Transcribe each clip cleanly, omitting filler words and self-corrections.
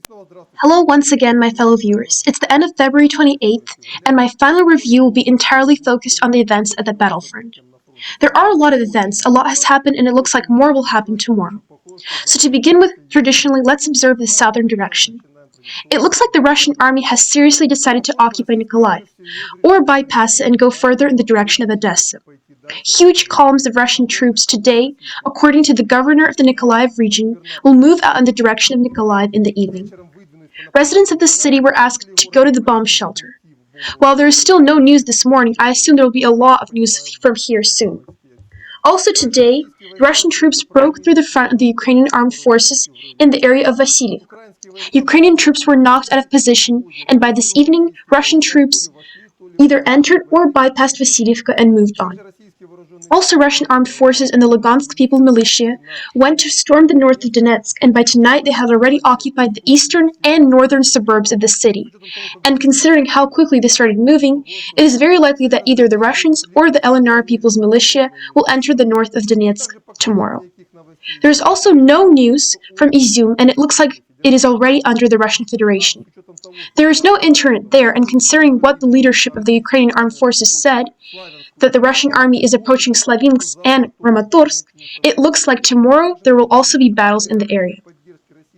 Hello once again, my fellow viewers. It's the end of February 28th, and my final review will be entirely focused on the events at the battlefront. There are a lot of events, a lot has happened, and it looks like more will happen tomorrow. So to begin with, traditionally, let's observe the southern direction. It looks like the Russian army has seriously decided to occupy Nikolaev, or bypass it and go further in the direction of Odessa. Huge columns of Russian troops today, according to the governor of the Nikolaev region, will move out in the direction of Nikolaev in the evening. Residents of the city were asked to go to the bomb shelter. While there is still no news this morning, I assume there will be a lot of news from here soon. Also today, Russian troops broke through the front of the Ukrainian armed forces in the area of Vasilievka. Ukrainian troops were knocked out of position, and by this evening, Russian troops either entered or bypassed Vasilievka and moved on. Also, Russian armed forces and the Lugansk People Militia went to storm the north of Donetsk, and by tonight they had already occupied the eastern and northern suburbs of the city. And considering how quickly they started moving, it is very likely that either the Russians or the LNR People's Militia will enter the north of Donetsk tomorrow. There is also no news from Izium, and it looks like it is already under the Russian Federation. There is no internet there, and considering what the leadership of the Ukrainian armed forces said, that the Russian army is approaching Slavinsk and Ramatorsk, it looks like tomorrow there will also be battles in the area.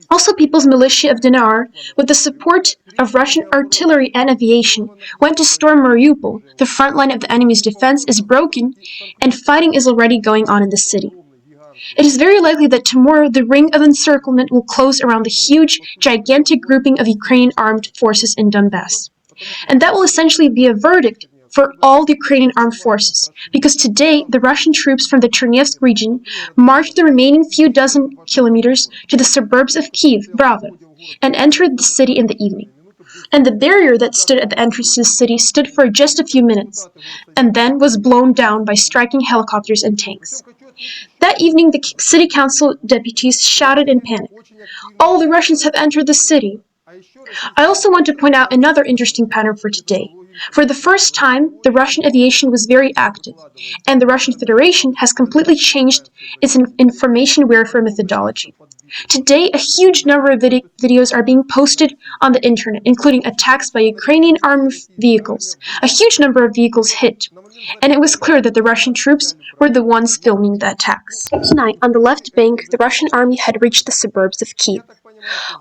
Also, People's Militia of Dinar, with the support of Russian artillery and aviation, went to storm Mariupol. The front line of the enemy's defense is broken, and fighting is already going on in the city. It is very likely that tomorrow the ring of encirclement will close around the huge, gigantic grouping of Ukrainian armed forces in Donbass. And that will essentially be a verdict for all the Ukrainian armed forces, because today the Russian troops from the Chernivtsi region marched the remaining few dozen kilometers to the suburbs of Kiev, Bravo, and entered the city in the evening. And the barrier that stood at the entrance to the city stood for just a few minutes, and then was blown down by striking helicopters and tanks. That evening, the city council deputies shouted in panic, "All the Russians have entered the city!" I also want to point out another interesting pattern for today. For the first time, the Russian aviation was very active, and the Russian Federation has completely changed its information warfare methodology. Today, a huge number of videos are being posted on the internet, including attacks by Ukrainian armed vehicles. A huge number of vehicles hit, and it was clear that the Russian troops were the ones filming the attacks. Tonight, on the left bank, the Russian army had reached the suburbs of Kiev.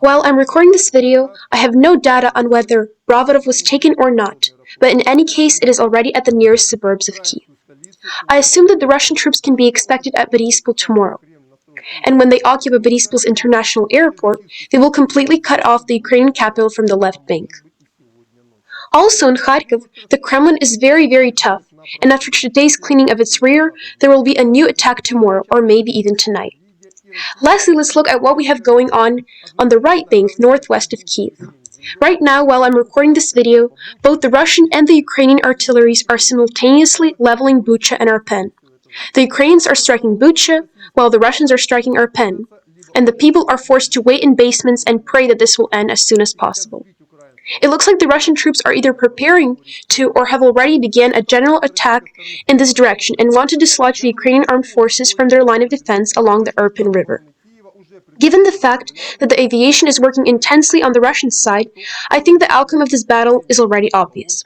While I'm recording this video, I have no data on whether Bravodov was taken or not, but in any case, it is already at the nearest suburbs of Kiev. I assume that the Russian troops can be expected at Boryspil tomorrow. And when they occupy Boryspil's international airport, they will completely cut off the Ukrainian capital from the left bank. Also in Kharkiv, the Kremlin is very, very tough, and after today's cleaning of its rear, there will be a new attack tomorrow, or maybe even tonight. Lastly, let's look at what we have going on the right bank, northwest of Kiev. Right now, while I'm recording this video, both the Russian and the Ukrainian artilleries are simultaneously leveling Bucha and Irpin. The Ukrainians are striking Bucha, while the Russians are striking Irpin, and the people are forced to wait in basements and pray that this will end as soon as possible. It looks like the Russian troops are either preparing to or have already begun a general attack in this direction and want to dislodge the Ukrainian armed forces from their line of defense along the Irpin River. Given the fact that the aviation is working intensely on the Russian side, I think the outcome of this battle is already obvious.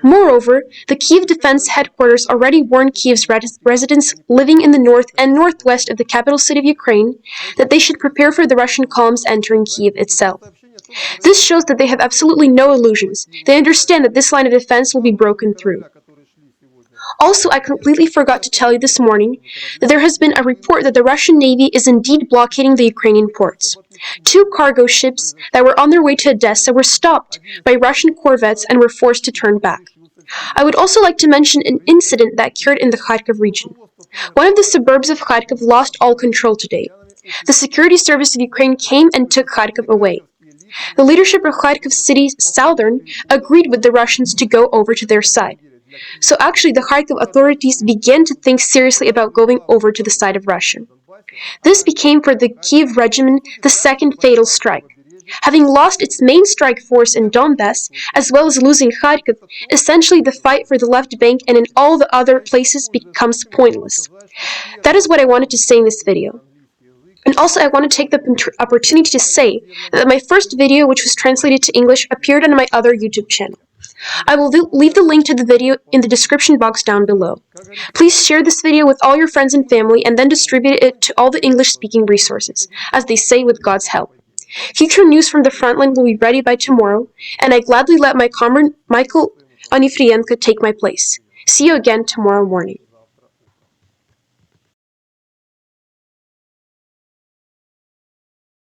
Moreover, the Kiev Defense Headquarters already warned Kiev's residents living in the north and northwest of the capital city of Ukraine that they should prepare for the Russian columns entering Kiev itself. This shows that they have absolutely no illusions. They understand that this line of defense will be broken through. Also, I completely forgot to tell you this morning that there has been a report that the Russian Navy is indeed blockading the Ukrainian ports. 2 cargo ships that were on their way to Odessa were stopped by Russian corvettes and were forced to turn back. I would also like to mention an incident that occurred in the Kharkiv region. One of the suburbs of Kharkiv lost all control today. The security service of Ukraine came and took Kharkiv away. The leadership of Kharkiv city's southern agreed with the Russians to go over to their side. So actually, the Kharkiv authorities began to think seriously about going over to the side of Russia. This became for the Kiev regiment the second fatal strike. Having lost its main strike force in Donbass, as well as losing Kharkiv, essentially the fight for the left bank and in all the other places becomes pointless. That is what I wanted to say in this video. And also, I want to take the opportunity to say that my first video, which was translated to English, appeared on my other YouTube channel. I will leave the link to the video in the description box down below. Please share this video with all your friends and family and then distribute it to all the English-speaking resources, as they say, with God's help. Future news from the frontline will be ready by tomorrow, and I gladly let my comrade Michael Onifrienko take my place. See you again tomorrow morning.